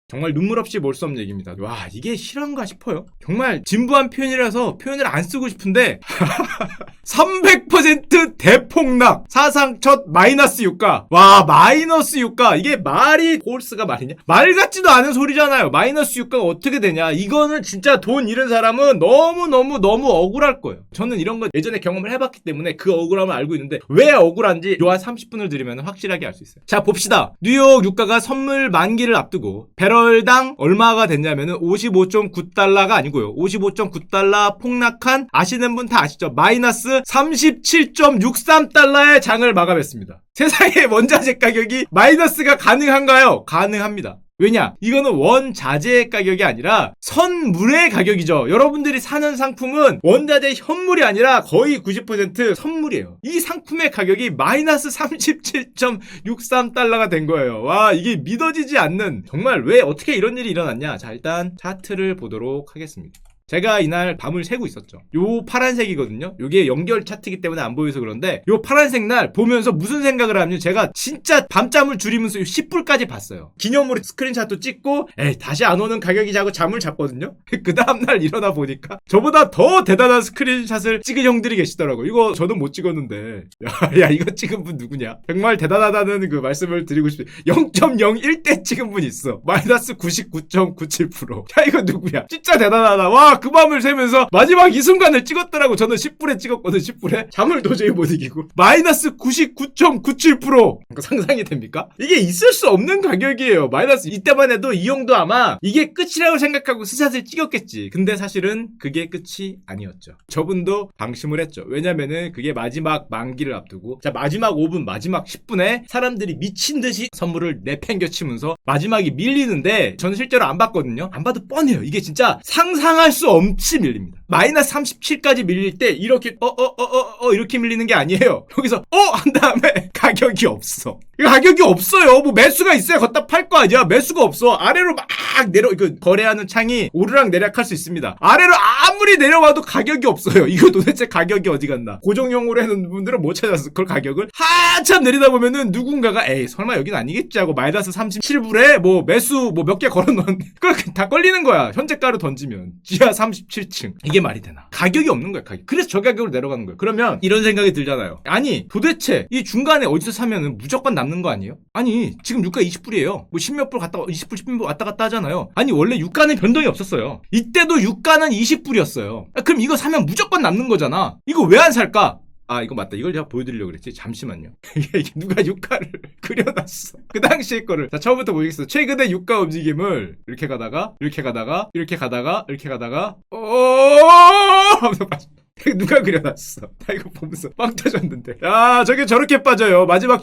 정말 눈물 없이 볼 수 없는 얘기입니다. 와, 이게 실화인가 싶어요. 정말 진부한 표현이라서 표현을 안 쓰고 싶은데 300% 대폭락, 사상 첫 마이너스 유가. 와, 마이너스 유가. 이게 말이 홀스가 말이냐? 말 같지도 않은 소리잖아요. 마이너스 유가가 어떻게 되냐? 이거는 진짜 돈 잃은 사람은 너무 억울할 거예요. 저는 이런 거 예전에 경험을 해봤기 때문에 그 억울함을 알고 있는데 왜 억울한지 요 한 30분을 들으면 확실하게 알 수 있어요. 자, 봅시다. 뉴욕 유가가 선물 만기를 앞두고 배럴당 얼마가 됐냐면은 55.9달러가 아니고요. 55.9달러 폭락한, 아시는 분 다 아시죠? 마이너스 37.63달러의 장을 마감했습니다. 세상에 원자재 가격이 마이너스가 가능한가요? 가능합니다. 왜냐? 이거는 원자재 가격이 아니라 선물의 가격이죠. 여러분들이 사는 상품은 원자재 현물이 아니라 거의 90% 선물이에요. 이 상품의 가격이 마이너스 37.63달러가 된 거예요. 와, 이게 믿어지지 않는, 정말 왜 어떻게 이런 일이 일어났냐? 자, 일단 차트를 보도록 하겠습니다. 제가 이날 밤을 새고 있었죠. 요 파란색이거든요. 요게 연결 차트이기 때문에 안 보여서 그런데 요 파란색 날 보면서 무슨 생각을 하냐면 제가 진짜 밤잠을 줄이면서 요 10불까지 봤어요. 기념으로 스크린샷도 찍고 다시 안 오는 가격이지 하고 잠을 잤거든요. 그 다음날 일어나 보니까 저보다 더 대단한 스크린샷을 찍은 형들이 계시더라고요. 이거 저도 못 찍었는데 야 이거 찍은 분 누구냐? 정말 대단하다는 그 말씀을 드리고 싶어요. 0.01대 찍은 분 있어. 마이너스 99.97%. 야 이거 누구야? 진짜 대단하다. 와, 그 밤을 새면서 마지막 이 순간을 찍었더라고. 저는 10불에 찍었거든. 10불에 잠을 도저히 못 이기고 마이너스 99.97%. 상상이 됩니까? 이게 있을 수 없는 가격이에요. 마이너스. 이때만 해도 이 형도 아마 이게 끝이라고 생각하고 스샷을 찍었겠지. 근데 사실은 그게 끝이 아니었죠. 저분도 방심을 했죠. 왜냐면은 그게 마지막 만기를 앞두고, 자, 마지막 5분, 마지막 10분에 사람들이 미친듯이 선물을 내팽겨치면서 마지막이 밀리는데 저는 실제로 안 봤거든요. 안 봐도 뻔해요. 이게 진짜 상상할 수 없이 밀립니다. 마이너스 37까지 밀릴 때 이렇게 이렇게 밀리는 게 아니에요. 여기서 한 다음에 가격이 없어. 이거 가격이 없어요. 뭐 매수가 있어야 걷다 팔 거 아니야. 매수가 없어. 아래로 막 내려, 이거 거래하는 창이 오르락 내리락 할 수 있습니다. 아래로 아무리 내려와도 가격이 없어요. 이거 도대체 가격이 어디 갔나? 고정형으로 해놓은 분들은 못 찾았을 걸. 가격을 한참 내리다 보면은 누군가가 설마 여긴 아니겠지 하고 마이너스 37불에 뭐 매수 뭐 몇 개 걸어놓은 그걸 다 걸리는 거야. 현재가로 던지면 지하 37층. 이게 말이 되나? 가격이 없는 거야, 가격. 그래서 저 가격으로 내려가는 거예요. 그러면 이런 생각이 들잖아요. 아니, 도대체 이 중간에 어디서 사면은 무조건 남는 거 아니에요? 아니, 지금 유가 20불이에요. 뭐 10몇 불 갔다 20불 10불 왔다 갔다 하잖아요. 아니, 원래 유가는 변동이 없었어요. 이때도 유가는 20불이었어요. 그럼 이거 사면 무조건 남는 거잖아. 이거 왜 안 살까? 아, 이거 맞다. 이걸 제가 보여드리려고 그랬지. 잠시만요. 이게 누가 유가를 그려놨어. 그 당시의 거를. 자, 처음부터 보겠습니다. 최근에 유가 움직임을 이렇게 가다가 하면서 누가 그려놨어. 나 이거 보면서 빵 터졌는데. 야, 저게 저렇게 빠져요. 마지막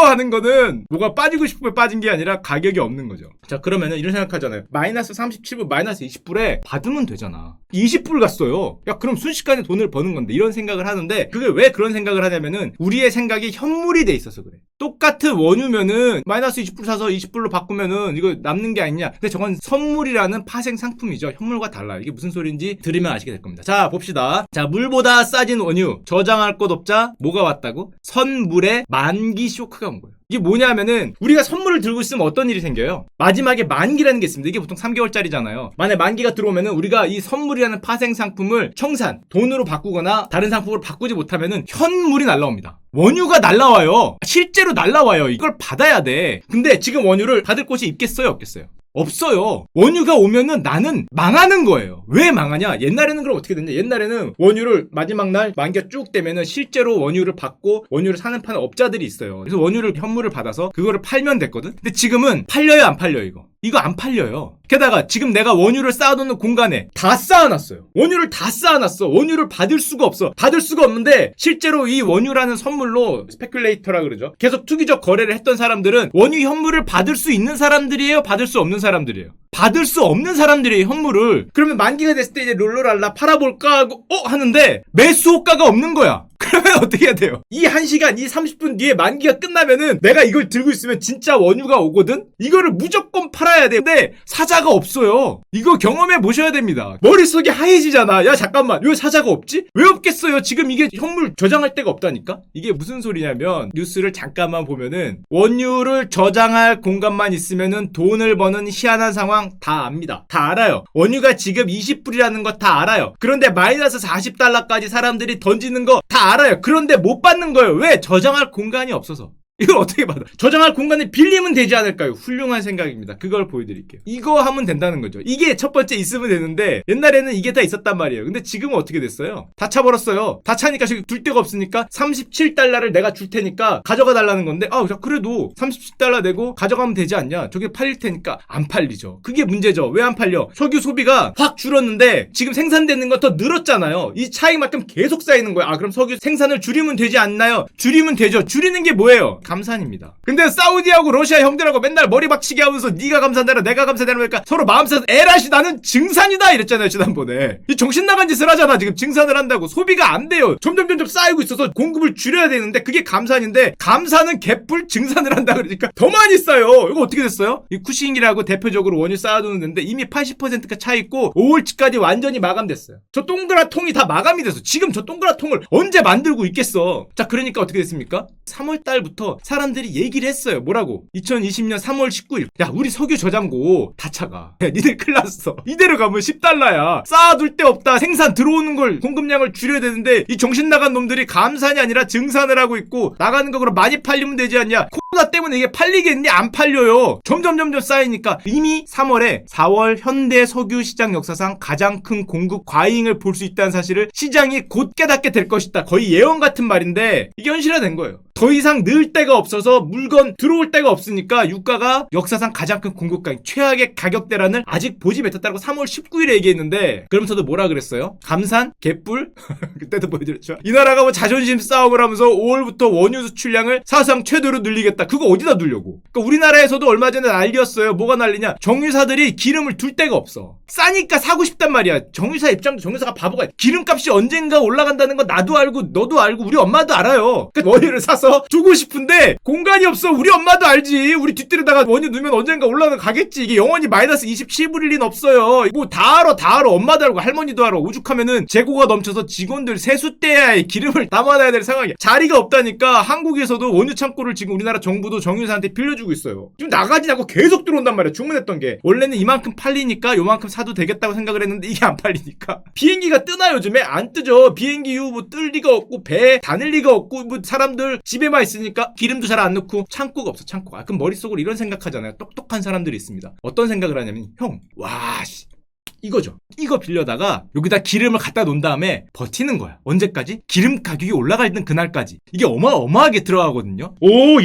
하는 거는 뭐가 빠지고 싶으면 빠진 게 아니라 가격이 없는 거죠. 자, 그러면은 이런 생각하잖아요. 마이너스 37불, 마이너스 20불에 받으면 되잖아. 20불 갔어요. 야, 그럼 순식간에 돈을 버는 건데. 이런 생각을 하는데, 그게 왜 그런 생각을 하냐면은 우리의 생각이 현물이 돼 있어서 그래. 똑같은 원유면은 마이너스 20불 사서 20불로 바꾸면은 이거 남는 게 아니냐. 근데 저건 선물이라는 파생 상품이죠. 현물과 달라요. 이게 무슨 소리인지 들으면 아시게 될 겁니다. 자, 봅시다. 자, 물보다 싸진 원유, 저장할 곳 없자 뭐가 왔다고? 선물의 만기 쇼크가 온 거예요. 이게 뭐냐면은 우리가 선물을 들고 있으면 어떤 일이 생겨요? 마지막에 만기라는 게 있습니다. 이게 보통 3개월짜리잖아요. 만약 만기가 들어오면은 우리가 이 선물이라는 파생 상품을 청산, 돈으로 바꾸거나 다른 상품으로 바꾸지 못하면은 현물이 날라옵니다. 원유가 날라와요. 실제로 날라와요. 이걸 받아야 돼. 근데 지금 원유를 받을 곳이 있겠어요? 없겠어요? 없어요. 원유가 오면은 나는 망하는 거예요. 왜 망하냐? 옛날에는 그럼 어떻게 됐냐? 옛날에는 원유를 마지막 날 만기가 쭉 되면은 실제로 원유를 받고 원유를 사는 파는 업자들이 있어요. 그래서 원유를 현물을 받아서 그거를 팔면 됐거든? 근데 지금은 팔려요, 안 팔려요, 이거? 이거 안 팔려요. 게다가 지금 내가 원유를 쌓아놓는 공간에 다 쌓아놨어요. 원유를 다 쌓아놨어. 원유를 받을 수가 없어. 받을 수가 없는데 실제로 이 원유라는 선물로 스페큘레이터라 그러죠. 계속 투기적 거래를 했던 사람들은 원유 현물을 받을 수 있는 사람들이에요? 받을 수 없는 사람들이에요? 받을 수 없는 사람들이에요, 현물을. 그러면 만기가 됐을 때 이제 롤러랄라 팔아볼까 하고 하는데 매수 호가가 없는 거야. 그러면 어떻게 해야 돼요? 이 1시간, 이 30분 뒤에 만기가 끝나면은 내가 이걸 들고 있으면 진짜 원유가 오거든? 이거를 무조건 팔아야 돼. 근데 사자가 없어요. 이거 경험해 보셔야 됩니다. 머릿속이 하얘지잖아. 야, 잠깐만. 왜 사자가 없지? 왜 없겠어요? 지금 이게 현물 저장할 데가 없다니까? 이게 무슨 소리냐면 뉴스를 잠깐만 보면은 원유를 저장할 공간만 있으면은 돈을 버는 희한한 상황 다 압니다. 다 알아요. 원유가 지금 20불이라는 거 다 알아요. 그런데 마이너스 40달러까지 사람들이 던지는 거 다 알아요. 그런데 못 받는 거예요. 왜? 저장할 공간이 없어서. 이걸 어떻게 받아? 저장할 공간을 빌리면 되지 않을까요? 훌륭한 생각입니다. 그걸 보여드릴게요. 이거 하면 된다는 거죠. 이게 첫 번째 있으면 되는데 옛날에는 이게 다 있었단 말이에요. 근데 지금은 어떻게 됐어요? 다 차버렸어요. 다 차니까 지금 둘 데가 없으니까 37달러를 내가 줄 테니까 가져가 달라는 건데 그래도 37달러 내고 가져가면 되지 않냐? 저게 팔릴 테니까 안 팔리죠. 그게 문제죠. 왜 안 팔려? 석유 소비가 확 줄었는데 지금 생산되는 건 더 늘었잖아요. 이 차이만큼 계속 쌓이는 거야. 그럼 석유 생산을 줄이면 되지 않나요? 줄이면 되죠. 줄이는 게 뭐예요? 감산입니다. 근데 사우디하고 러시아 형들하고 맨날 머리 박치기 하면서 네가 감산되라 내가 감산되라 그러니까 서로 마음 써서 에라시 나는 증산이다 이랬잖아요 지난번에. 이 정신 나간 짓을 하잖아. 지금 증산을 한다고. 소비가 안 돼요. 점점 쌓이고 있어서 공급을 줄여야 되는데 그게 감산인데 감산은 개뿔 증산을 한다 그러니까 더 많이 쌓여. 이거 어떻게 됐어요? 이 쿠싱이라고 대표적으로 원유 쌓아두는 데인데 이미 80%가 차 있고 5월치까지 완전히 마감됐어요. 저 동그란 통이 다 마감이 돼서 지금 저 동그란 통을 언제 만들고 있겠어. 자, 그러니까 어떻게 됐습니까? 3월 달부터 사람들이 얘기를 했어요. 뭐라고? 2020년 3월 19일. 야, 우리 석유 저장고 다 차가. 야, 니들 큰일 났어. 이대로 가면 10달러야. 쌓아둘 데 없다. 생산 들어오는 걸 공급량을 줄여야 되는데 이 정신 나간 놈들이 감산이 아니라 증산을 하고 있고 나가는 거 그럼 많이 팔리면 되지 않냐? 코로나 때문에 이게 팔리겠니? 안 팔려요. 점점 쌓이니까 이미 3월에 4월 현대 석유 시장 역사상 가장 큰 공급 과잉을 볼 수 있다는 사실을 시장이 곧 깨닫게 될 것이다. 거의 예언 같은 말인데 이게 현실화된 거예요. 더 이상 넣을 데가 없어서 물건 들어올 데가 없으니까 유가가 역사상 가장 큰 공급 과잉 최악의 가격대란을 아직 보지 못했다고 3월 19일에 얘기했는데 그러면서도 뭐라 그랬어요? 감산? 개뿔? 그때도 보여드렸죠. 이 나라가 뭐 자존심 싸움을 하면서 5월부터 원유 수출량을 사상 최대로 늘리겠다. 그거 어디다 두려고? 그러니까 우리나라에서도 얼마 전에 난리였어요. 뭐가 난리냐? 정유사들이 기름을 둘 데가 없어. 싸니까 사고 싶단 말이야. 정유사 입장도 정유사가 바보가 기름값이 언젠가 올라간다는 거 나도 알고 너도 알고 우리 엄마도 알아요. 그러니까 원유를 사서 주고 싶은데 공간이 없어. 우리 엄마도 알지. 우리 뒷뜰에다가 원유 넣으면 언젠가 올라가겠지. 이게 영원히 마이너스 27불일 리는 없어요. 뭐 다 알아. 엄마도 알고 할머니도 알아. 오죽하면은 재고가 넘쳐서 직원들 세숫대야에 기름을 담아놔야 될 상황이야. 자리가 없다니까 한국에서도 원유 창고를 지금 우리나라 정부도 정유사한테 빌려주고 있어요. 지금 나가지 않고 계속 들어온단 말이야. 주문했던 게. 원래는 이만큼 팔리니까 요만큼 사도 되겠다고 생각을 했는데 이게 안 팔리니까. 비행기가 뜨나 요즘에? 안 뜨죠. 비행기 이후 뭐 뜰 리가 없고 배 다닐 리가 없고 뭐 사람들 집에만 있으니까 기름도 잘 안 넣고 창고가 없어. 창고가. 그럼 머릿속으로 이런 생각하잖아요. 똑똑한 사람들이 있습니다. 어떤 생각을 하냐면 이거죠. 이거 빌려다가 여기다 기름을 갖다 놓은 다음에 버티는 거야. 언제까지? 기름 가격이 올라가는 그날까지. 이게 어마어마하게 들어가거든요.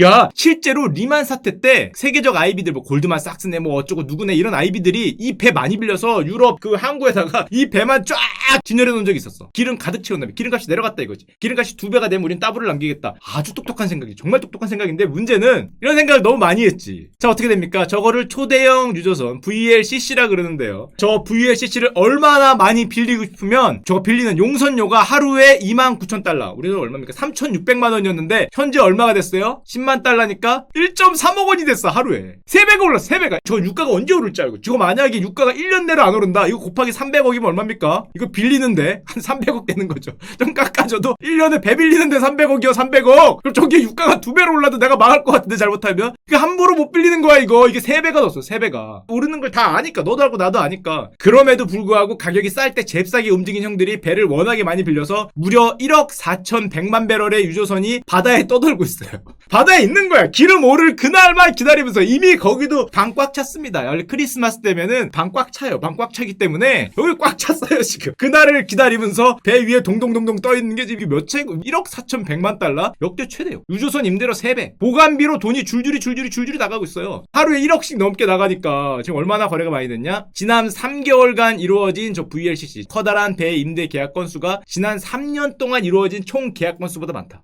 야, 실제로 리만 사태 때 세계적 아이비들 뭐 골드만삭스네 뭐 어쩌고 누구네 이런 아이비들이 이 배 많이 빌려서 유럽 그 항구에다가 이 배만 쫙 진열해 놓은 적이 있었어. 기름 가득 채운 다음에 기름값이 내려갔다 이거지. 기름값이 2배가 되면 우린 따블을 남기겠다. 아주 똑똑한 생각이. 정말 똑똑한 생각인데 문제는 이런 생각을 너무 많이 했지. 자, 어떻게 됩니까? 저거를 초대형 유조선 VLCC라 그러는데요. 저 VLCC를 얼마나 많이 빌리고 싶으면 저거 빌리는 용선료가 하루에 29,000달러. 우리는 얼마입니까? 3,600만 원이었는데 현재 얼마가 됐어요? 10만 달러니까 1.3억 원이 됐어. 하루에. 3배가 올랐어. 3배가. 저 유가가 언제 오를 줄 알고. 저거 만약에 유가가 1년 내로 안 오른다. 이거 곱하기 300억이면 얼마입니까? 이거 빌리는데 한 300억 되는 거죠. 좀 깎아줘도 1년에 배 빌리는데 300억이요. 300억. 그럼 저게 유가가 2배로 올라도 내가 망할 것 같은데 잘못하면. 이거 함부로 못 빌리는 거야 이거. 이게 3배가 넣었어. 3배가. 오르는 걸 다 아니까. 너도 알고 나도 아니까. 그럼에도 불구하고 가격이 쌀 때 잽싸게 움직인 형들이 배를 워낙에 많이 빌려서 무려 1억 4,100만 배럴의 유조선이 바다에 떠돌고 있어요. 바다에 있는 거야. 기름 오를 그날만 기다리면서 이미 거기도 방 꽉 찼습니다. 원래 크리스마스 되면은 방 꽉 차요. 방 꽉 차기 때문에 여기 꽉 찼어요 지금. 그날을 기다리면서 배 위에 동동동동 떠있는 게 지금 몇 채? 1억 4,100만 달러? 역대 최대요. 유조선 임대료 3배. 보관비로 돈이 줄줄이 나가고 있어요. 하루에 1억씩 넘게 나가니까 지금 얼마나 거래가 많이 됐냐? 지난 3개월간 이루어진 저 VLCC 커다란 배 임대 계약 건수가 지난 3년 동안 이루어진 총 계약 건수보다 많다.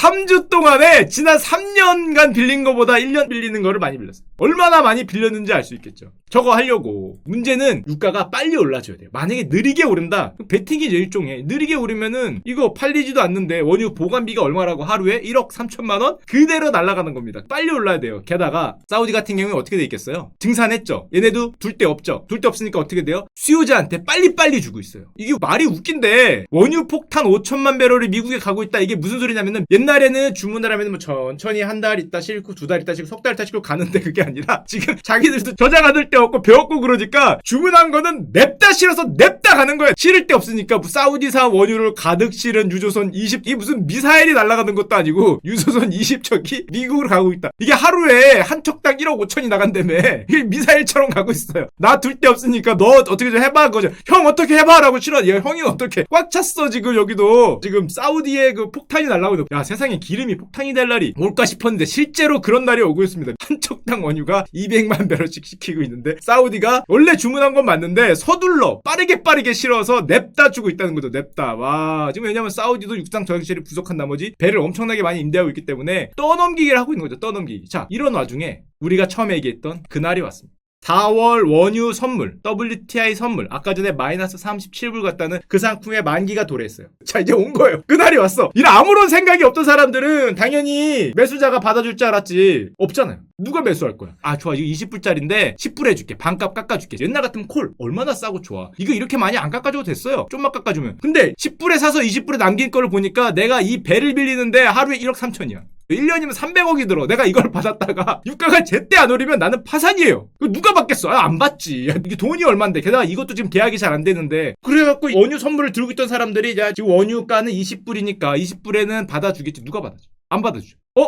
3주 동안에 지난 3년간 빌린 거보다 1년 빌리는 거를 많이 빌렸어요. 얼마나 많이 빌렸는지 알 수 있겠죠. 저거 하려고. 문제는 유가가 빨리 올라줘야 돼요. 만약에 느리게 오른다? 베팅이죠, 일종의. 느리게 오르면은 이거 팔리지도 않는데 원유 보관비가 얼마라고 하루에 1억 3천만 원? 그대로 날아가는 겁니다. 빨리 올라야 돼요. 게다가 사우디 같은 경우에 어떻게 돼 있겠어요? 증산했죠. 얘네도 둘 데 없죠. 둘 데 없으니까 어떻게 돼요? 수요자한테 빨리빨리 주고 있어요. 이게 말이 웃긴데 원유 폭탄 5천만 배럴이 미국에 가고 있다. 이게 무슨 소리냐면은 옛날에는 주문을 하면은 뭐 천천히 한 달 있다 싣고 두 달 있다 싣고 석 달 있다 싣고 가는데 그게 아니라 지금 자기들도 저장할 데 없고 배웠고 그러니까 주문한 거는 냅다 실어서 냅다 가는 거야. 실을 데 없으니까 뭐 사우디산 원유를 가득 실은 유조선 20 이게 무슨 미사일이 날아가는 것도 아니고 유조선 20척이 미국으로 가고 있다. 이게 하루에 한 척당 1억 5천이 나간다며. 이게 미사일처럼 가고 있어요. 나 둘 데 없으니까 너 어떻게 좀 해봐 거죠. 형 어떻게 해봐라고 실어. 얘 형이 어떻게 꽉 찼어 지금 여기도. 지금 사우디에 그 폭탄이 날라오고 있어. 야 세상에 기름이 폭탄이 될 날이 올까 싶었는데 실제로 그런 날이 오고 있습니다. 한 척당 원유가 200만 배럴씩 시키고 있는데 사우디가 원래 주문한 건 맞는데 서둘러 빠르게 실어서 냅다 주고 있다는 거죠. 냅다. 와 지금 왜냐면 사우디도 육상 저장실이 부족한 나머지 배를 엄청나게 많이 임대하고 있기 때문에 떠넘기기를 하고 있는 거죠. 떠넘기기. 자 이런 와중에 우리가 처음에 얘기했던 그날이 왔습니다. 4월 원유 선물, WTI 선물, 아까 전에 마이너스 37불 같다는 그 상품의 만기가 도래했어요. 자, 이제 온 거예요. 그날이 왔어. 이런 아무런 생각이 없던 사람들은 당연히 매수자가 받아줄 줄 알았지. 없잖아요. 누가 매수할 거야? 아, 좋아. 이거 20불짜리인데 10불 해줄게. 반값 깎아줄게. 옛날 같으면 콜. 얼마나 싸고 좋아. 이거 이렇게 많이 안 깎아줘도 됐어요. 좀만 깎아주면. 근데 10불에 사서 20불에 남긴 거를 보니까 내가 이 배를 빌리는데 하루에 1억 3천이야. 1년이면 300억이 들어. 내가 이걸 받았다가 유가가 제때 안 오르면 나는 파산이에요. 누가 받겠어? 아, 안 받지. 야, 이게 돈이 얼만데. 게다가 이것도 지금 계약이 잘 안 되는데. 그래갖고 원유 선물을 들고 있던 사람들이 야, 지금 원유가는 20불이니까 20불에는 받아주겠지. 누가 받아줘? 안 받아줘.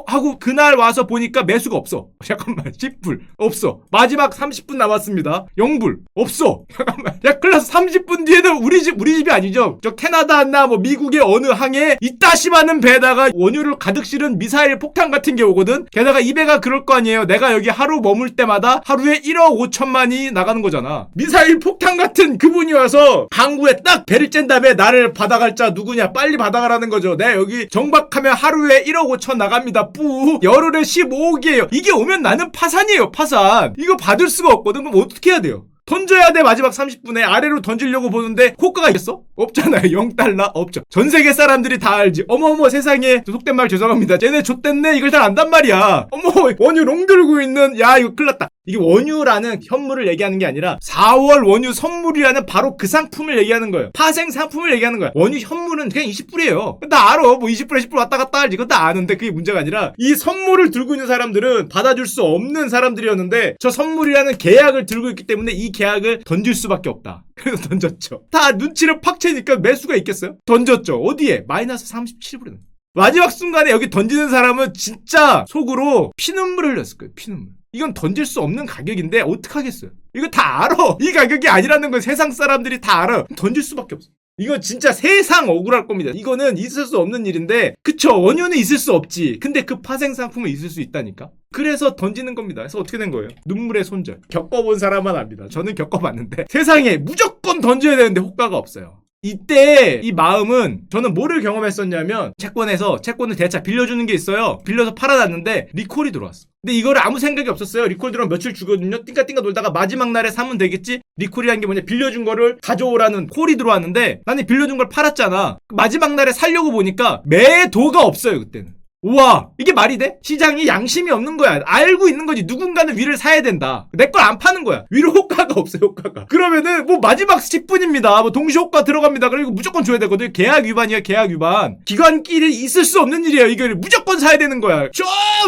하고 그날 와서 보니까 매수가 없어. 잠깐만 10불 없어. 마지막 30분 남았습니다. 0불 없어. 잠깐만 야 클라스 30분 뒤에는 우리 집이 아니죠. 저 캐나다나 뭐 미국의 어느 항에 이따시 많은 배에다가 원유를 가득 실은 미사일 폭탄 같은 게 오거든. 게다가 이 배가 그럴 거 아니에요. 내가 여기 하루 머물 때마다 하루에 1억 5천만이 나가는 거잖아. 미사일 폭탄 같은 그분이 와서 항구에 딱 배를 짠 다음에 나를 받아갈 자 누구냐 빨리 받아가라는 거죠. 내가 여기 정박하면 하루에 1억 5천 나갑니다. 뿌 열흘에 15억이에요. 이게 오면 나는 파산이에요. 파산. 이거 받을 수가 없거든. 그럼 어떻게 해야 돼요? 던져야 돼. 마지막 30분에 아래로 던지려고 보는데 효과가 있겠어? 없잖아요. 0달러 없죠. 전 세계 사람들이 다 알지. 어머어머 세상에 속된 말 죄송합니다. 쟤네 좆됐네. 이걸 잘 안단 말이야. 어머 원유 롱 들고 있는 야 이거 큰일 났다. 이게 원유라는 현물을 얘기하는 게 아니라 4월 원유 선물이라는 바로 그 상품을 얘기하는 거예요. 파생 상품을 얘기하는 거야. 원유 현물은 그냥 20불이에요. 나 알아. 뭐 20불에 10불 왔다 갔다 알지. 그건 다 아는데 그게 문제가 아니라 이 선물을 들고 있는 사람들은 받아줄 수 없는 사람들이었는데 저 선물이라는 계약을 들고 있기 때문에 이 계약을 던질 수밖에 없다. 그래서 던졌죠. 다 눈치를 팍 채니까 매수가 있겠어요? 던졌죠. 어디에? 마이너스 37불에. 마지막 순간에 여기 던지는 사람은 진짜 속으로 피눈물을 흘렸을 거예요. 피눈물. 이건 던질 수 없는 가격인데 어떡하겠어요? 이거 다 알아. 이 가격이 아니라는 건 세상 사람들이 다 알아. 던질 수밖에 없어. 이거 진짜 세상 억울할 겁니다. 이거는 있을 수 없는 일인데 그쵸 원유는 있을 수 없지. 근데 그 파생 상품은 있을 수 있다니까. 그래서 던지는 겁니다. 그래서 어떻게 된 거예요? 눈물의 손절. 겪어본 사람만 압니다. 저는 겪어봤는데 세상에 무조건 던져야 되는데 효과가 없어요. 이때 이 마음은 저는 뭐를 경험했었냐면 채권에서 채권을 대차 빌려주는 게 있어요. 빌려서 팔아놨는데 리콜이 들어왔어. 근데 이거를 아무 생각이 없었어요. 리콜 들어오면 며칠 주거든요. 띵까띵까 놀다가 마지막 날에 사면 되겠지? 리콜이라는 게 뭐냐 빌려준 거를 가져오라는 콜이 들어왔는데 나는 빌려준 걸 팔았잖아. 마지막 날에 살려고 보니까 매도가 없어요. 그때는. 우와 이게 말이 돼? 시장이 양심이 없는 거야. 알고 있는 거지. 누군가는 위를 사야 된다. 내 걸 안 파는 거야. 위로 효과가 없어요. 효과가. 그러면은 뭐 마지막 10분입니다. 뭐 동시 효과 들어갑니다. 그리고 무조건 줘야 되거든. 계약 위반이야. 계약 위반. 기관끼리 있을 수 없는 일이에요. 이걸 무조건 사야 되는 거야. 저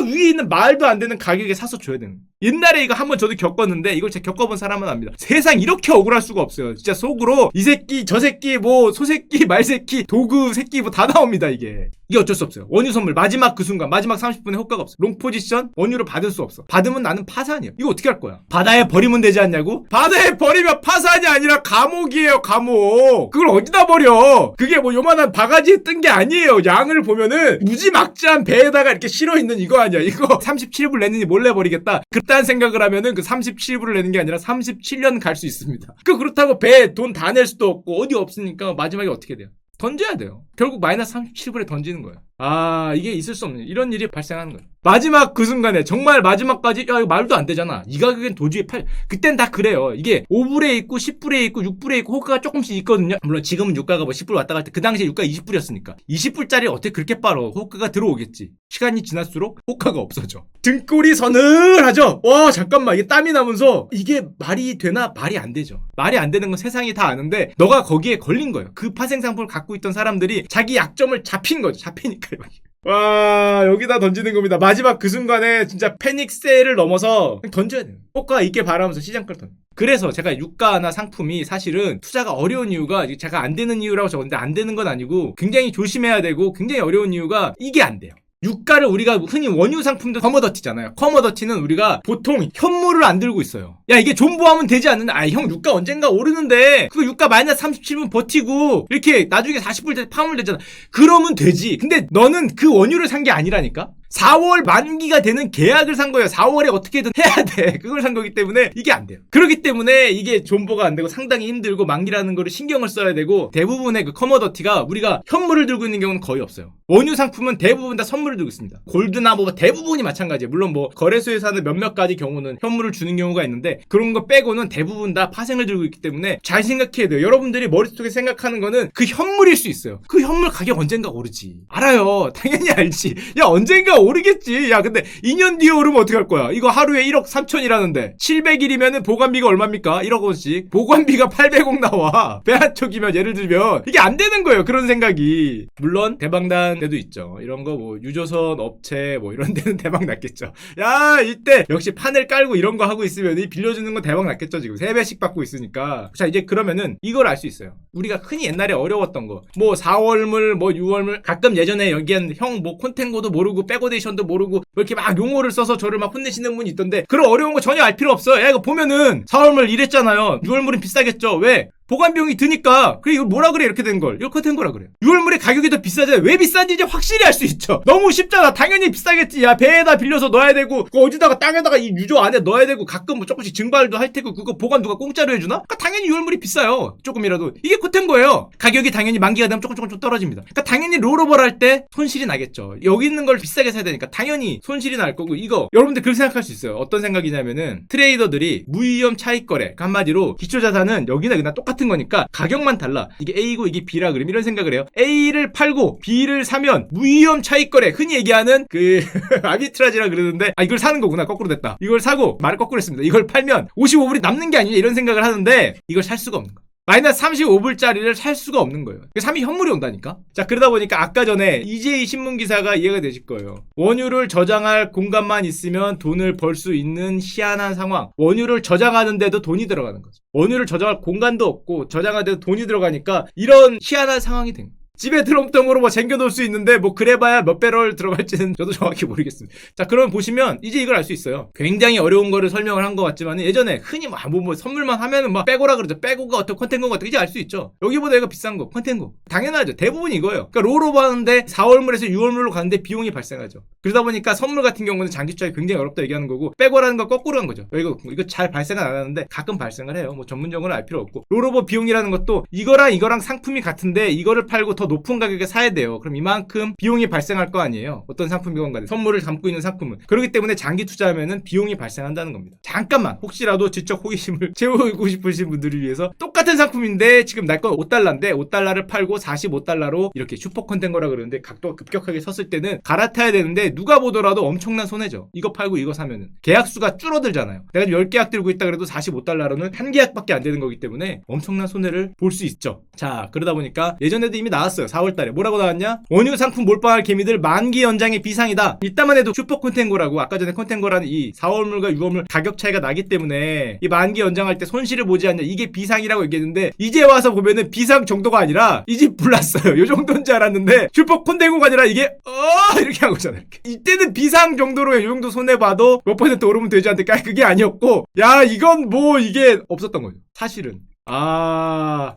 위에 있는 말도 안 되는 가격에 사서 줘야 되는 거야. 옛날에 이거 한번 저도 겪었는데 이걸 제가 겪어본 사람은 압니다. 세상 이렇게 억울할 수가 없어요. 진짜 속으로 이 새끼 저 새끼 뭐 소새끼 말새끼 도구 새끼 뭐 다 나옵니다. 이게 어쩔 수 없어요. 원유 선물 마지막 그 순간 마지막 30분에 효과가 없어. 롱 포지션 원유를 받을 수 없어. 받으면 나는 파산이야. 이거 어떻게 할 거야? 바다에 버리면 되지 않냐고? 바다에 버리면 파산이 아니라 감옥이에요. 감옥. 그걸 어디다 버려? 그게 뭐 요만한 바가지에 뜬 게 아니에요. 양을 보면은 무지막지한 배에다가 이렇게 실어 있는 이거 아니야. 이거 37불 내느니 몰래 버리겠다. 그딴 생각을 하면은 그 37불을 내는 게 아니라 37년 갈 수 있습니다. 그렇다고 배에 돈 다 낼 수도 없고 어디 없으니까 마지막에 어떻게 돼요? 던져야 돼요. 결국 마이너스 37불에 던지는 거예요. 이게 있을 수 없는 이런 일이 발생하는 거예요. 마지막 그 순간에 정말 마지막까지 야 이거 말도 안 되잖아. 이 가격엔 도저히 그땐 다 그래요. 이게 5불에 있고 10불에 있고 6불에 있고 호가가 조금씩 있거든요. 물론 지금은 유가가 뭐 10불 왔다 갈 때 그 당시에 유가가 20불이었으니까 20불짜리 어떻게 그렇게 빨어. 호가가 들어오겠지. 시간이 지날수록 호가가 없어져. 등골이 서늘하죠. 와 잠깐만 이게 땀이 나면서 이게 말이 되나? 말이 안 되죠. 말이 안 되는 건 세상이 다 아는데 너가 거기에 걸린 거예요. 그 파생 상품을 갖고 있던 사람들이 자기 약점을 잡힌 거죠. 잡히니까요. 와 여기다 던지는 겁니다. 마지막 그 순간에 진짜 패닉 세일을 넘어서 던져야 돼요. 효과 있게 바라면서 시장 끌던. 그래서 제가 유가나 상품이 사실은 투자가 어려운 이유가 제가 안 되는 이유라고 적었는데 안 되는 건 아니고 굉장히 조심해야 되고 굉장히 어려운 이유가 이게 안 돼요. 유가를 우리가 흔히 원유 상품도 커머더티잖아요. 커머더티는 우리가 보통 현물을 안 들고 있어요. 야 이게 존버하면 되지 않는데 형 유가 언젠가 오르는데 그거 유가 마이너스 37분 버티고 이렇게 나중에 40불 때 파면 되잖아. 그러면 되지. 근데 너는 그 원유를 산 게 아니라니까. 4월 만기가 되는 계약을 산 거예요. 4월에 어떻게든 해야 돼. 그걸 산 거기 때문에 이게 안 돼요. 그렇기 때문에 이게 존버가 안 되고 상당히 힘들고 만기라는 거를 신경을 써야 되고 대부분의 그 커머더티가 우리가 현물을 들고 있는 경우는 거의 없어요. 원유 상품은 대부분 다 선물을 들고 있습니다. 골드나 뭐 대부분이 마찬가지예요. 물론 뭐 거래소에서 하는 몇몇 가지 경우는 현물을 주는 경우가 있는데 그런 거 빼고는 대부분 다 파생을 들고 있기 때문에 잘 생각해야 돼요. 여러분들이 머릿속에 생각하는 거는 그 현물일 수 있어요. 그 현물 가격 언젠가 오르지. 알아요. 당연히 알지. 야 언젠가 오르겠지. 야 근데 2년 뒤에 오르면 어떡할 거야. 이거 하루에 1억 3천이라는데 700일이면은 보관비가 얼마입니까? 1억 원씩. 보관비가 800억 나와. 배 한 척이면 예를 들면 이게 안 되는 거예요. 그런 생각이. 물론 대박난 데도 있죠. 이런 거 뭐 유조선 업체 뭐 이런 데는 대박 났겠죠. 야 이때 역시 판을 깔고 이런 거 하고 있으면 이 빌려주는 건 대박 났겠죠. 지금 3배씩 받고 있으니까. 자 이제 그러면은 이걸 알 수 있어요. 우리가 흔히 옛날에 어려웠던 거 뭐 4월물 뭐 6월물 가끔 예전에 여기엔 형 뭐 콘텐고도 모르고 백오데이션도 모르고 뭐 이렇게 막 용어를 써서 저를 막 혼내시는 분이 있던데 그런 어려운 거 전혀 알 필요 없어요. 야 이거 보면은 4월물 이랬잖아요. 6월물은 비싸겠죠. 왜? 보관비용이 드니까. 그래 이걸 뭐라 그래 이렇게 된 걸. 이걸 콘텐고라 그래요. 6월물의 가격이 더 비싸잖아요. 왜 비싼지 이제 확실히 알 수 있죠. 너무 쉽잖아. 당연히 비싸겠지. 야 배에다 빌려서 넣어야 되고 그 어디다가 땅에다가 이 유조 안에 넣어야 되고 가끔 뭐 조금씩 증발도 할 테고 그거 보관 누가 공짜로 해주나? 그러니까 당연히 6월물이 비싸요. 조금이라도. 이게 콘텐고예요. 가격이 당연히 만기가 되면 조금 떨어집니다. 그러니까 당연히 롤오버를 할 때 손실이 나겠죠. 여기 있는 걸 비싸게 사야 되니까 당연히 손실이 날 거고 이거 여러분들 그렇게 생각할 수 있어요. 어떤 생각이냐면은 트레이더들이 무위험 차익 거래. 한마디로 기초자산은 여기나 여기나 똑같은 거니까 가격만 달라. 이게 A고 이게 B라 그러면 이런 생각을 해요. A를 팔고 B를 사면 무위험 차익 거래. 흔히 얘기하는 그 아비트라지라 그러는데 이걸 사는 거구나. 거꾸로 됐다. 이걸 사고 말을 거꾸로 했습니다. 이걸 팔면 55불이 남는 게 아니냐 이런 생각을 하는데 이걸 살 수가 없는 거야. 마이너스 35불짜리를 살 수가 없는 거예요. 3이 현물이 온다니까? 자, 그러다 보니까 아까 전에 EJ 신문기사가 이해가 되실 거예요. 원유를 저장할 공간만 있으면 돈을 벌 수 있는 희한한 상황. 원유를 저장하는데도 돈이 들어가는 거죠. 원유를 저장할 공간도 없고 저장하는데도 돈이 들어가니까 이런 희한한 상황이 된 거예요. 집에 드럼통으로 뭐 쟁겨놓을 수 있는데 뭐 그래봐야 몇 배럴 들어갈지는 저도 정확히 모르겠습니다. 자 그러면 보시면 이제 이걸 알 수 있어요. 굉장히 어려운 거를 설명을 한 것 같지만 예전에 흔히 뭐 선물만 하면은 막 빼고라 그러죠. 빼고가 어떤 콘텐고가 어떻게 이제 알 수 있죠. 여기보다 이거 비싼 거 콘텐고 당연하죠. 대부분 이거예요. 그러니까 롤오버 하는데 4월물에서 6월물로 가는데 비용이 발생하죠. 그러다 보니까 선물 같은 경우는 장기 투자가 굉장히 어렵다 얘기하는 거고 빼고라는 거 거꾸로 한 거죠. 이거 잘 발생은 안 하는데 가끔 발생을 해요. 뭐 전문적으로 알 필요 없고 롤오버 비용이라는 것도 이거랑 상품이 같은데 이거를 팔고 더 높은 가격에 사야 돼요. 그럼 이만큼 비용이 발생할 거 아니에요. 어떤 상품이건 간에 선물을 담고 있는 상품은. 그렇기 때문에 장기 투자하면은 비용이 발생한다는 겁니다. 잠깐만 혹시라도 지적 호기심을 채우고 싶으신 분들을 위해서 똑같은 상품인데 지금 날 건 5달러인데 5달러를 팔고 45달러로 이렇게 슈퍼 컨텐거라 그러는데 각도가 급격하게 섰을 때는 갈아타야 되는데 누가 보더라도 엄청난 손해죠. 이거 팔고 이거 사면은 계약수가 줄어들잖아요. 내가 10계약 들고 있다 그래도 45달러로는 한 계약밖에 안 되는 거기 때문에 엄청난 손해를 볼 수 있죠. 자 그러다 보니까 예전에도 이미 나왔어요. 4월달에 뭐라고 나왔냐? 원유 상품 몰빵할 개미들 만기 연장의 비상이다. 이따만 해도 슈퍼 콘텐고라고 아까 전에 콘텐고라는 이 4월물과 6월물 가격 차이가 나기 때문에 이 만기 연장할 때 손실을 보지 않냐 이게 비상이라고 얘기했는데 이제 와서 보면은 비상 정도가 아니라 이 집 불났어요. 요 정도인 줄 알았는데 슈퍼 콘텐고가 아니라 이게 이렇게 한 거잖아요. 이렇게. 이때는 비상 정도로 요 정도 손해봐도 몇 % 오르면 되지 않을까? 그게 아니었고 야 이건 뭐 이게 없었던 거죠. 사실은.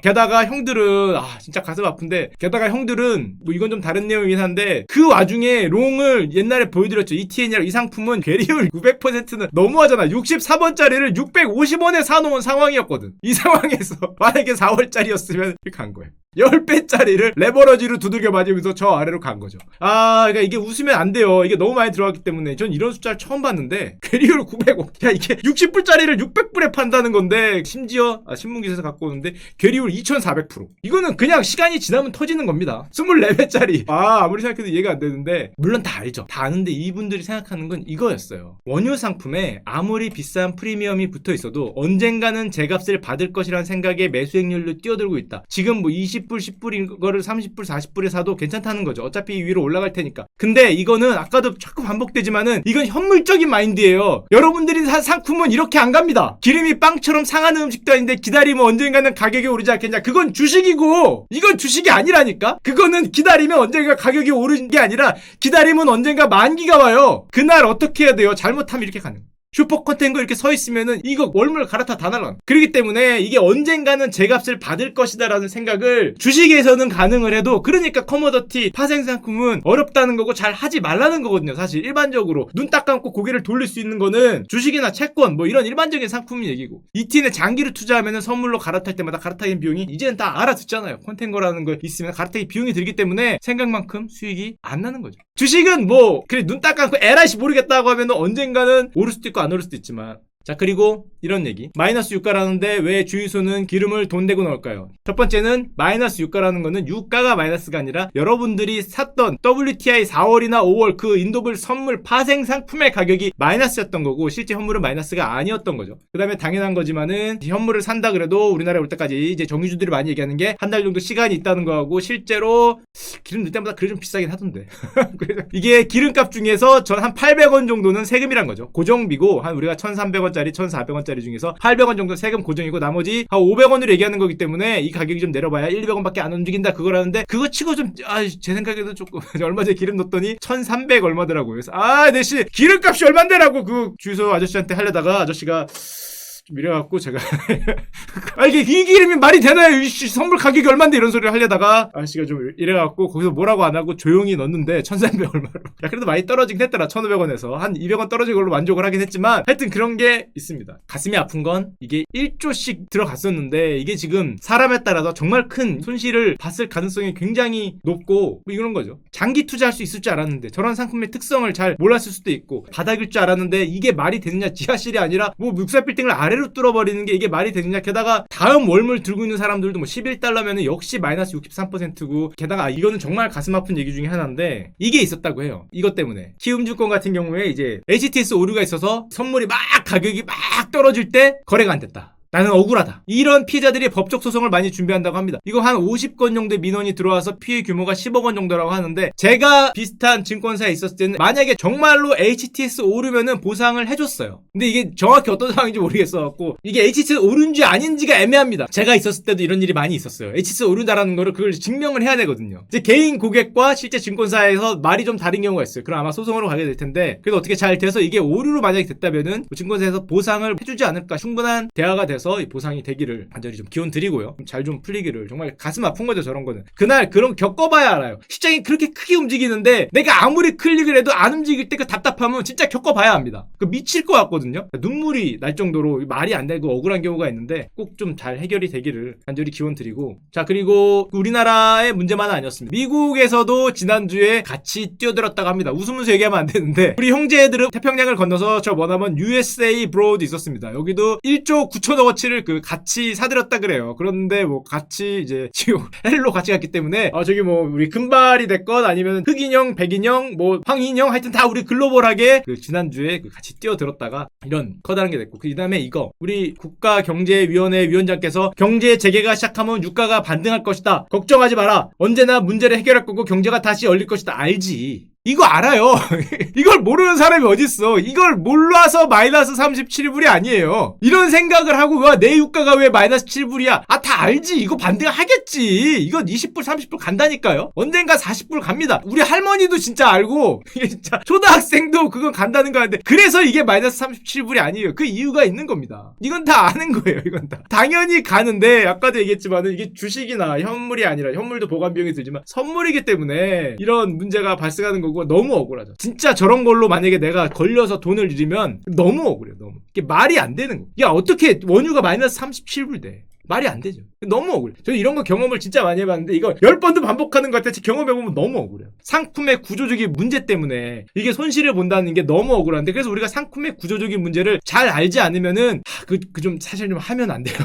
게다가 형들은 진짜 가슴 아픈데 게다가 형들은 뭐 이건 좀 다른 내용이긴 한데 그 와중에 롱을 옛날에 보여드렸죠. ETN이라고 이 상품은 괴리율 900%는 너무하잖아. 64번짜리를 650원에 사놓은 상황이었거든. 이 상황에서 만약에 4월짜리였으면 이렇게 간 거예요. 10배짜리를 레버러지로 두들겨 맞으면서 저 아래로 간 거죠. 그러니까 이게 웃으면 안 돼요. 이게 너무 많이 들어갔기 때문에. 전 이런 숫자를 처음 봤는데 괴리올 900원. 야, 이게 60불짜리를 600불에 판다는 건데, 심지어 신문기사에서 갖고 오는데 괴리올 2400%. 이거는 그냥 시간이 지나면 터지는 겁니다. 24배짜리. 아무리 생각해도 이해가 안 되는데, 물론 다 알죠. 다 아는데 이분들이 생각하는 건 이거였어요. 원유 상품에 아무리 비싼 프리미엄이 붙어 있어도 언젠가는 제값을 받을 것이라는 생각에 매수액률로 뛰어들고 있다. 지금 뭐 20불, 10불인 거를 30불, 40불에 사도 괜찮다는 거죠. 어차피 위로 올라갈 테니까. 근데 이거는 아까도 자꾸 반복되지만은 이건 현물적인 마인드예요. 여러분들이 산 상품은 이렇게 안 갑니다. 기름이 빵처럼 상하는 음식도 아닌데 기다리면 언젠가는 가격이 오르지 않겠냐. 그건 주식이고 이건 주식이 아니라니까. 그거는 기다리면 언젠가 가격이 오르는 게 아니라 기다리면 언젠가 만기가 와요. 그날 어떻게 해야 돼요? 잘못하면 이렇게 가는 거예요. 슈퍼 컨테이너 이렇게 서 있으면은 이거 월물 갈아타 다 날아가. 그렇기 때문에 이게 언젠가는 제값을 받을 것이다 라는 생각을 주식에서는 가능을 해도, 그러니까 커머더티 파생 상품은 어렵다는 거고 잘 하지 말라는 거거든요. 사실 일반적으로 눈 딱 감고 고개를 돌릴 수 있는 거는 주식이나 채권 뭐 이런 일반적인 상품 얘기고, ETN에 장기를 투자하면은 선물로 갈아탈 때마다 갈아타기 비용이 이제는 다 알아듣잖아요. 컨테이너라는 거 있으면 갈아타기 비용이 들기 때문에 생각만큼 수익이 안 나는 거죠. 주식은 뭐 그래 눈 딱 감고 에라이씨 모르겠다고 하면은 언젠가는 오를 수도 있고 안 오를 수도 있지만. 자, 그리고 이런 얘기. 마이너스 유가라는데 왜 주유소는 기름을 돈 대고 넣을까요? 첫 번째는 마이너스 유가라는 거는 유가가 마이너스가 아니라 여러분들이 샀던 WTI 4월이나 5월 그 인도불 선물 파생 상품의 가격이 마이너스였던 거고, 실제 현물은 마이너스가 아니었던 거죠. 그 다음에 당연한 거지만은 현물을 산다 그래도 우리나라에 올 때까지 이제 정유주들이 많이 얘기하는 게 한 달 정도 시간이 있다는 거하고, 실제로 기름 넣을 때마다 그래 좀 비싸긴 하던데. 그래서 이게 기름값 중에서 전 한 800원 정도는 세금이란 거죠. 고정비고, 한 우리가 1,300원짜리 1,400원짜리 중에서 800원 정도 세금 고정이고 나머지 한 500원으로 얘기하는 거기 때문에 이 가격이 좀 내려봐야 1, 200원밖에 안 움직인다 그거라는데, 그거 치고 좀 제 생각에도 조금 얼마 전에 기름 넣었더니 1,300 얼마더라고요. 그래서 내씨 기름값이 얼만데라고 그 주유소 아저씨한테 하려다가 아저씨가 미려갖고 제가 이게 이 기름이 말이 되나요? 선물 가격이 얼만데 이런 소리를 하려다가 아저씨가 좀 이래갖고 거기서 뭐라고 안 하고 조용히 넣었는데 1,300 얼마로. 야, 그래도 많이 떨어지긴 했더라. 1,500원에서 한 200원 떨어진 걸로 만족을 하긴 했지만 하여튼 그런 게 있습니다. 가슴이 아픈 건 이게 1조씩 들어갔었는데 이게 지금 사람에 따라서 정말 큰 손실을 봤을 가능성이 굉장히 높고 뭐 이런 거죠. 장기 투자할 수 있을 줄 알았는데 저런 상품의 특성을 잘 몰랐을 수도 있고, 바닥일 줄 알았는데 이게 말이 되느냐. 지하실이 아니라 뭐 묵살 빌딩을 아래로 뚫어버리는 게 이게 말이 되느냐. 게다가 다음 월물 들고 있는 사람들도 뭐 11달러면은 역시 마이너스 63%고, 게다가 이거는 정말 가슴 아픈 얘기 중에 하나인데 이게 있었다고 해요. 이것 때문에 키움증권 같은 경우에 이제 HTS 오류가 있어서 선물이 막 가격이 막 떨어질 때 거래가 안 됐다. 나는 억울하다. 이런 피해자들이 법적 소송을 많이 준비한다고 합니다. 이거 한 50건 정도의 민원이 들어와서 피해 규모가 10억 원 정도라고 하는데, 제가 비슷한 증권사에 있었을 때는 만약에 정말로 HTS 오르면은 보상을 해줬어요. 근데 이게 정확히 어떤 상황인지 모르겠어갖고 이게 HTS 오른지 아닌지가 애매합니다. 제가 있었을 때도 이런 일이 많이 있었어요. HTS 오른다라는 거를 그걸 증명을 해야 되거든요. 이제 개인 고객과 실제 증권사에서 말이 좀 다른 경우가 있어요. 그럼 아마 소송으로 가게 될 텐데, 그래도 어떻게 잘 돼서 이게 오류로 만약에 됐다면은 증권사에서 보상을 해주지 않을까. 충분한 대화가 돼서 이 보상이 되기를 간절히 좀 기원 드리고요. 잘 좀 풀리기를. 정말 가슴 아픈 거죠, 저런 거는. 그날 그런 겪어봐야 알아요. 시장이 그렇게 크게 움직이는데 내가 아무리 클릭을 해도 안 움직일 때 그 답답함은 진짜 겪어봐야 합니다. 그 미칠 것 같거든요. 눈물이 날 정도로 말이 안 되고 억울한 경우가 있는데 꼭 좀 잘 해결이 되기를 간절히 기원 드리고. 자, 그리고 우리나라의 문제만은 아니었습니다. 미국에서도 지난주에 같이 뛰어들었다고 합니다. 웃으면서 얘기하면 안 되는데, 우리 형제들은 태평양을 건너서 저 머나먼 USA 브로드 있었습니다. 여기도 1조 9천억 원치를 그 같이 사들였다 그래요. 그런데 뭐 같이 이제 지금 헬로 같이 갔기 때문에 저기 뭐 우리 금발이 됐건 아니면 흑인형, 백인형, 뭐 황인형, 하여튼 다 우리 글로벌하게 그 지난주에 그 같이 뛰어들었다가 이런 커다란 게 됐고, 그 다음에 이거 우리 국가경제위원회 위원장께서 경제 재개가 시작하면 유가가 반등할 것이다. 걱정하지 마라. 언제나 문제를 해결할 거고 경제가 다시 열릴 것이다. 알지. 이거 알아요. 이걸 모르는 사람이 어딨어. 이걸 몰라서 마이너스 37불이 아니에요. 이런 생각을 하고 내 유가가 왜 마이너스 7불이야. 다 알지. 이거 반등하겠지. 이건 20불 30불 간다니까요. 언젠가 40불 갑니다. 우리 할머니도 진짜 알고, 이게 진짜 초등학생도 그건 간다는 거 아는데, 그래서 이게 마이너스 37불이 아니에요. 그 이유가 있는 겁니다. 이건 다 아는 거예요. 이건 다 당연히 가는데, 아까도 얘기했지만 이게 주식이나 현물이 아니라, 현물도 보관 비용이 들지만 선물이기 때문에 이런 문제가 발생하는 거고 너무 억울하죠. 진짜 저런 걸로 만약에 내가 걸려서 돈을 잃으면 너무 억울해요. 너무. 이게 말이 안 되는 거. 야, 어떻게 원유가 마이너스 37불 돼. 말이 안 되죠. 너무 억울해. 저는 이런 거 경험을 진짜 많이 해봤는데 이거 10번도 반복하는 것 같아. 경험해보면 너무 억울해요. 상품의 구조적인 문제 때문에 이게 손실을 본다는 게 너무 억울한데, 그래서 우리가 상품의 구조적인 문제를 잘 알지 않으면은 좀 사실 좀 하면 안 돼요.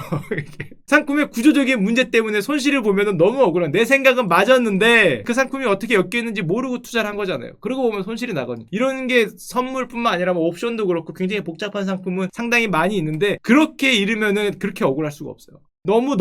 상품의 구조적인 문제 때문에 손실을 보면은 너무 억울한. 내 생각은 맞았는데 그 상품이 어떻게 엮여있는지 모르고 투자를 한 거잖아요. 그러고 보면 손실이 나거든요. 이런 게 선물뿐만 아니라 뭐 옵션도 그렇고 굉장히 복잡한 상품은 상당히 많이 있는데, 그렇게 이르면은 그렇게 억울할 수가 없어요. 너무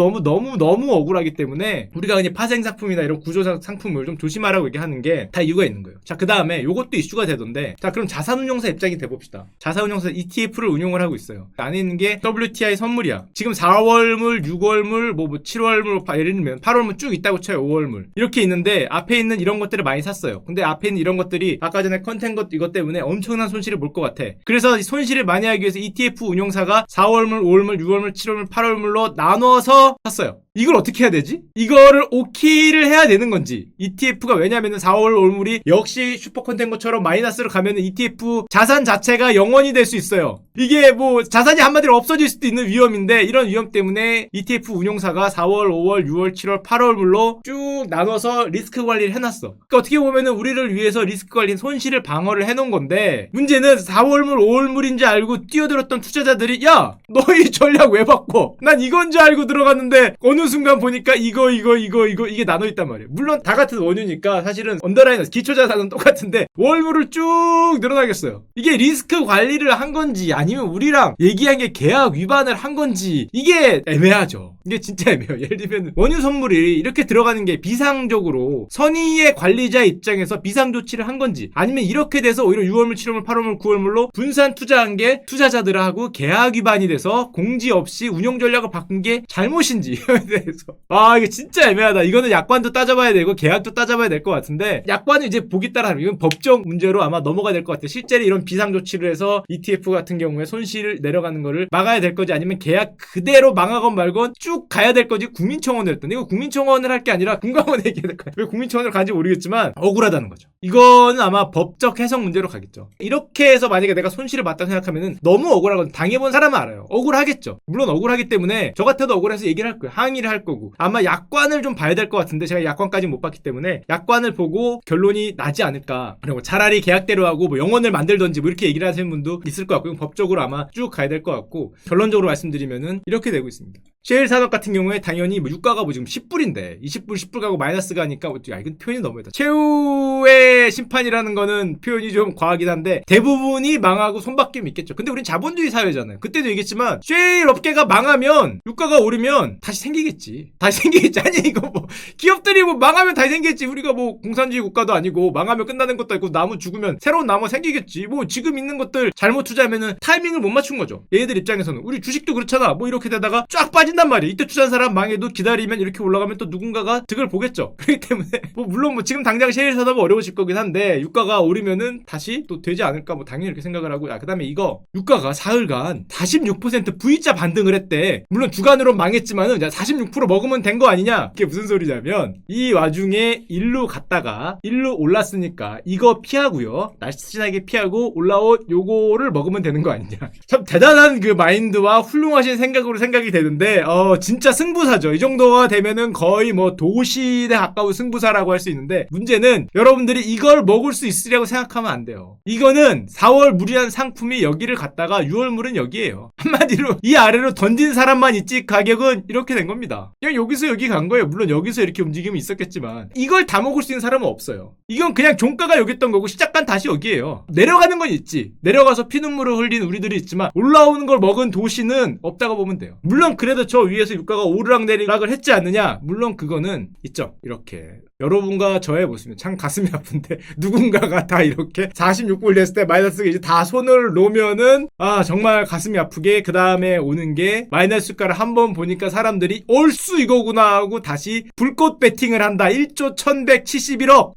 억울하기 때문에 우리가 그냥 파생상품이나 이런 구조상 상품을 좀 조심하라고 얘기하는 게 다 이유가 있는 거예요. 자, 그 다음에 요것도 이슈가 되던데, 자, 그럼 자산운용사 입장이 돼봅시다. 자산운용사 ETF를 운용을 하고 있어요. 안에 있는 게 WTI 선물이야. 지금 4월물, 6월물, 뭐 7월물, 예를 들면 8월물 쭉 있다고 쳐요. 5월물. 이렇게 있는데 앞에 있는 이런 것들을 많이 샀어요. 근데 앞에 있는 이런 것들이 아까 전에 컨텐츠 이것 때문에 엄청난 손실을 볼 것 같아. 그래서 손실을 많이 하기 위해서 ETF 운용사가 4월물, 5월물, 6월물, 7월물, 8월물로 나눠서 샀어요. 이걸 어떻게 해야 되지? 이거를 오키를 해야 되는 건지. ETF가 왜냐면은 4월 올물이 역시 슈퍼컨텐츠처럼 마이너스로 가면은 ETF 자산 자체가 영원이 될 수 있어요. 이게 뭐 자산이 한마디로 없어질 수도 있는 위험인데, 이런 위험 때문에 ETF 운용사가 4월, 5월, 6월, 7월, 8월물로 쭉 나눠서 리스크 관리를 해놨어. 그러니까 어떻게 보면은 우리를 위해서 리스크 관리, 손실을 방어를 해놓은 건데, 문제는 4월물, 5월물인 줄 알고 뛰어들었던 투자자들이 야! 너희 전략 왜 바꿔? 난 이건 줄 알고 들어갔는데 어느 순간 보니까 이거 이게 나눠있단 말이에요. 물론 다 같은 원유니까 사실은 언더라인 기초자산은 똑같은데 월물을 쭉 늘어나겠어요. 이게 리스크 관리를 한 건지 아니면 우리랑 얘기한 게 계약 위반을 한 건지, 이게 애매하죠. 이게 진짜 애매해요. 예를 들면 원유 선물이 이렇게 들어가는 게 비상적으로 선의의 관리자 입장에서 비상 조치를 한 건지, 아니면 이렇게 돼서 오히려 6월물, 7월물, 8월물, 9월물로 분산 투자한 게 투자자들하고 계약 위반이 돼서 공지 없이 운용 전략을 바꾼 게 잘못인지 대해서 이게 진짜 애매하다. 이거는 약관도 따져봐야 되고 계약도 따져봐야 될 것 같은데, 약관은 이제 보기 따라 이건 법적 문제로 아마 넘어가야 될 것 같아요. 실제로 이런 비상 조치를 해서 ETF 같은 경우에 손실 내려가는 거를 막아야 될 거지, 아니면 계약 그대로 망하건 말건 쭉 가야 될 거지 국민청원을 했던데, 이거 국민청원을 할 게 아니라 금감원에 얘기해야 될 거야. 왜 국민청원을 가는지 모르겠지만 억울하다는 거죠. 이거는 아마 법적 해석 문제로 가겠죠. 이렇게 해서 만약에 내가 손실을 봤다고 생각하면은 너무 억울하거든. 당해본 사람은 알아요. 억울하겠죠. 물론 억울하기 때문에 저 같아도 억울해서 얘기를 할 거예요. 항의를 할 거고. 아마 약관을 좀 봐야 될 것 같은데 제가 약관까지 못 봤기 때문에 약관을 보고 결론이 나지 않을까. 그리고 차라리 계약대로 하고 뭐 영원을 만들던지 뭐 이렇게 얘기를 하시는 분도 있을 것 같고, 법적으로 아마 쭉 가야 될 것 같고, 결론적으로 말씀드리면은 이렇게 되고 있습니다. 셰일 산업 같은 경우에 당연히 뭐 유가가 뭐 지금 10불인데 20불 10불 가고 마이너스 가니까 이건 표현이 너무했다. 최후의 심판이라는 거는 표현이 좀 과하긴 한데 대부분이 망하고 손바뀜이 있겠죠. 근데 우린 자본주의 사회잖아요. 그때도 얘기했지만 셰일 업계가 망하면 유가가 오르면 다시 생기겠지. 아니 이거 뭐 기업들이 뭐 망하면 다시 생기겠지. 우리가 뭐 공산주의 국가도 아니고 망하면 끝나는 것도 아니고 나무 죽으면 새로운 나무가 생기겠지. 뭐 지금 있는 것들 잘못 투자하면은 타이밍을 못 맞춘 거죠. 얘들 입장에서는 우리 주식도 그렇잖아. 뭐 이렇게 되다가 쫙 빠진단 말이야. 이때 투자한 사람 망해도 기다리면 이렇게 올라가면 또 누군가가 득을 보겠죠. 그렇기 때문에 뭐 물론 뭐 지금 당장 셰일 산업은 어려워질 거긴 한데 유가가 오르면은 다시 또 되지 않을까, 뭐 당연히 이렇게 생각을 하고. 그다음에 이거 유가가 사흘간 46% V자 반등을 했대. 물론 주간으로 망했지만은 46% 먹으면 된 거 아니냐. 그게 무슨 소리냐면 이 와중에 일로 갔다가 일로 올랐으니까 이거 피하고요, 날씬하게 피하고 올라온 요거를 먹으면 되는 거 아니냐. 참 대단한 그 마인드와 훌륭하신 생각으로 생각이 되는데 진짜 승부사죠. 이 정도가 되면은 거의 뭐 도시에 가까운 승부사라고 할 수 있는데, 문제는 여러분들이 이걸 먹을 수 있으려고 생각하면 안 돼요. 이거는 4월 물이란 상품이 여기를 갔다가 6월 물은 여기에요. 한마디로 이 아래로 던진 사람만 있지 가격은 이렇게 된 겁니다. 그냥 여기서 여기 간 거예요. 물론 여기서 이렇게 움직임이 있었겠지만 이걸 다 먹을 수 있는 사람은 없어요. 이건 그냥 종가가 여기 있던 거고 시작간 다시 여기에요. 내려가는 건 있지. 내려가서 피눈물을 흘린 우리들이 있지만 올라오는 걸 먹은 도시는 없다고 보면 돼요. 물론 그래도 저 위에서 유가가 오르락내리락을 했지 않느냐? 물론 그거는 있죠. 이렇게 여러분과 저의 모습이 참 가슴이 아픈데 누군가가 다 이렇게 46불 냈을 때 마이너스가 이제 다 손을 놓으면은 정말 가슴이 아프게 그 다음에 오는 게 마이너스 주가를 한번 보니까 사람들이 올수 이거구나 하고 다시 불꽃 배팅을 한다. 1조 1171억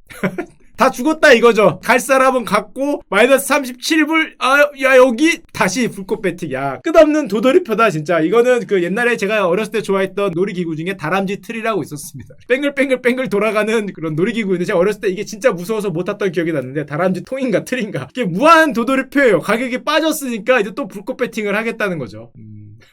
다 죽었다 이거죠. 갈 사람은 갔고 마이너스 37불 여기 다시 불꽃 배팅. 끝없는 도돌이표다 진짜. 이거는 그 옛날에 제가 어렸을 때 좋아했던 놀이기구 중에 다람쥐 틀이라고 있었습니다. 뺑글뺑글 돌아가는 그런 놀이기구인데 제가 어렸을 때 이게 진짜 무서워서 못 탔던 기억이 났는데, 다람쥐 통인가 틀인가, 이게 무한 도돌이표예요. 가격이 빠졌으니까 이제 또 불꽃 배팅을 하겠다는 거죠.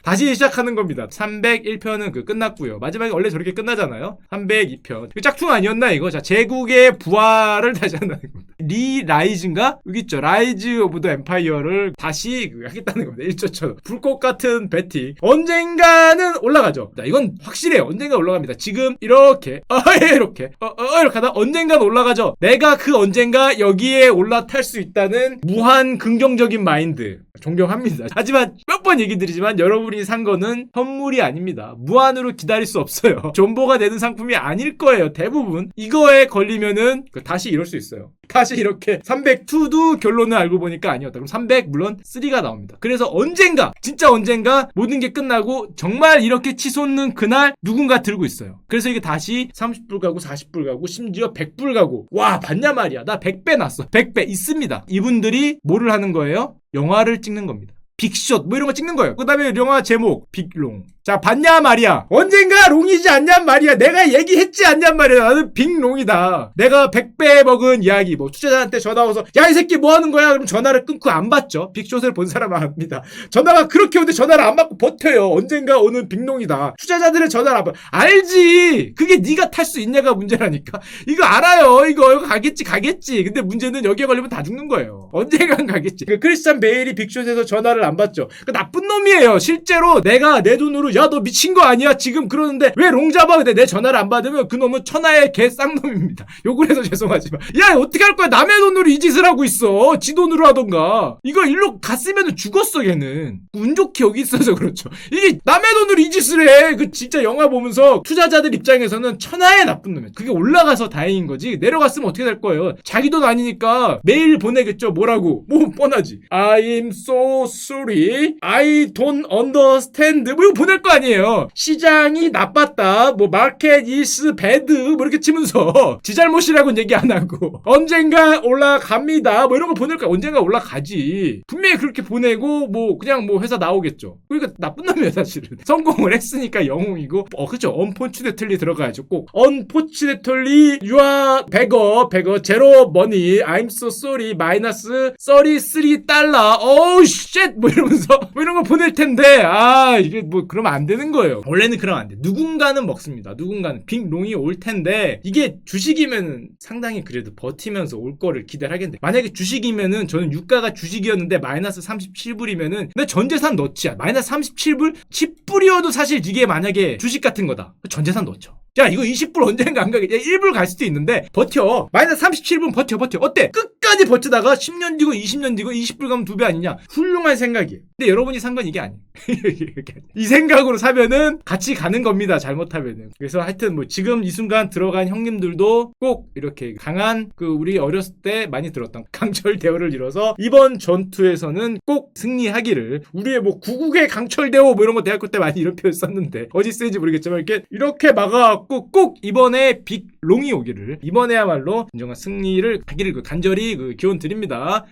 다시 시작하는 겁니다. 301편은 끝났고요. 마지막에 원래 저렇게 끝나잖아요. 302편. 짝퉁 아니었나 이거? 자, 제국의 부활을 다시 한다는 겁니다. 리라이즈인가? 여기 있죠. 라이즈 오브 더 엠파이어를 다시 하겠다는 겁니다. 1조처럼. 불꽃 같은 배티. 언젠가는 올라가죠. 자, 이건 확실해요. 언젠가 올라갑니다. 지금 이렇게 이렇게 하다 언젠가는 올라가죠. 내가 그 언젠가 여기에 올라탈 수 있다는 무한 긍정적인 마인드. 존경합니다. 하지만 몇 번 얘기 드리지만 여러분이 산 거는 선물이 아닙니다. 무한으로 기다릴 수 없어요. 존버가 되는 상품이 아닐 거예요. 대부분. 이거에 걸리면은 다시 이럴 수 있어요. 다시 이렇게 302도 결론을 알고 보니까 아니었다. 그럼 300 물론 3가 나옵니다. 그래서 언젠가 진짜 언젠가 모든 게 끝나고 정말 이렇게 치솟는 그날 누군가 들고 있어요. 그래서 이게 다시 30불 가고 40불 가고 심지어 100불 가고 와 봤냐 말이야. 나 100배 났어. 100배 있습니다. 이분들이 뭐를 하는 거예요? 영화를 찍는 겁니다. 빅숏 뭐 이런 거 찍는 거예요. 그 다음에 영화 제목 빅롱. 자 봤냐 말이야. 언젠가 롱이지 않냔 말이야. 내가 얘기했지 않냔 말이야. 나는 빅롱이다. 내가 100배 먹은 이야기. 뭐 투자자한테 전화 와서 야 이 새끼 뭐 하는 거야. 그럼 전화를 끊고 안 받죠. 빅숏을 본 사람은 압니다. 전화가 그렇게 오는데 전화를 안 받고 버텨요. 언젠가 오는 빅롱이다. 투자자들은 전화를 안 받아. 알지. 그게 네가 탈 수 있냐가 문제라니까. 이거 알아요. 이거 가겠지. 근데 문제는 여기에 걸리면 다 죽는 거예요. 언젠간 가겠지. 크리스찬 베일이 빅숏에서 전화를 안 받죠. 나쁜 놈이에요. 실제로 내가 내 돈으로 야 너 미친 거 아니야 지금 그러는데 왜 롱 잡아. 근데 내 전화를 안 받으면 그 놈은 천하의 개 쌍놈입니다. 욕을 해서 죄송하지만 야 어떻게 할 거야. 남의 돈으로 이 짓을 하고 있어. 지 돈으로 하던가. 이거 일로 갔으면 죽었어. 걔는 운 좋게 여기 있어서 그렇죠. 이게 남의 돈으로 이 짓을 해. 그 진짜 영화 보면서 투자자들 입장에서는 천하의 나쁜 놈이야. 그게 올라가서 다행인 거지. 내려갔으면 어떻게 될 거예요. 자기 돈 아니니까 메일 보내겠죠. 뭐라고. 뭐 뻔하지. I'm so sorry. I don't understand. 뭐 이거 보낼 거 아니에요. 시장이 나빴다. 뭐 market is bad. 뭐 이렇게 치면서 지 잘못이라고는 얘기 안 하고 언젠가 올라갑니다. 뭐 이런 거 보낼 거야. 언젠가 올라가지. 분명히 그렇게 보내고 뭐 그냥 뭐 회사 나오겠죠. 그러니까 나쁜 놈이에요 사실은. 성공을 했으니까 영웅이고 그쵸. unfortunately 들어가야죠. 꼭 unfortunately you are beggar zero money I'm so sorry 마이너스 33달러 oh shit 뭐 이러면서 뭐 이런 거 보낼 텐데 이게 뭐 그러면 안 되는 거예요. 원래는 그러면 안 돼. 누군가는 먹습니다. 누군가는 빅롱이 올 텐데 이게 주식이면은 상당히 그래도 버티면서 올 거를 기대를 하겠는데 만약에 주식이면은 저는 유가가 주식이었는데 마이너스 37불이면은 내 전재산 넣지. 마이너스 37불 10불이어도 사실 이게 만약에 주식 같은 거다. 전재산 넣죠. 야 이거 20불 언젠가 안 가겠지. 1불 갈 수도 있는데 버텨. 마이너스 37불 버텨. 어때? 끝까지 버티다가 10년 뒤고 20년 뒤고 20불 가면 2배 아니냐. 훌륭한 생각이에요. 근데 여러분이 산 건 이게 아니에요. 이 생각으로 사면은 같이 가는 겁니다. 잘못하면은. 그래서 하여튼 뭐 지금 이 순간 들어간 형님들도 꼭 이렇게 강한 우리 어렸을 때 많이 들었던 강철 대오를 이뤄서 이번 전투에서는 꼭 승리하기를. 우리의 뭐 구국의 강철 대오 뭐 이런 거 대학교 때 많이 이런 표현 썼는데 어디 쓰는지 모르겠지만 이렇게 막아갖고 꼭 이번에 빅롱이 오기를. 이번에야말로 진정한 승리를 하기를 간절히 기원 드립니다.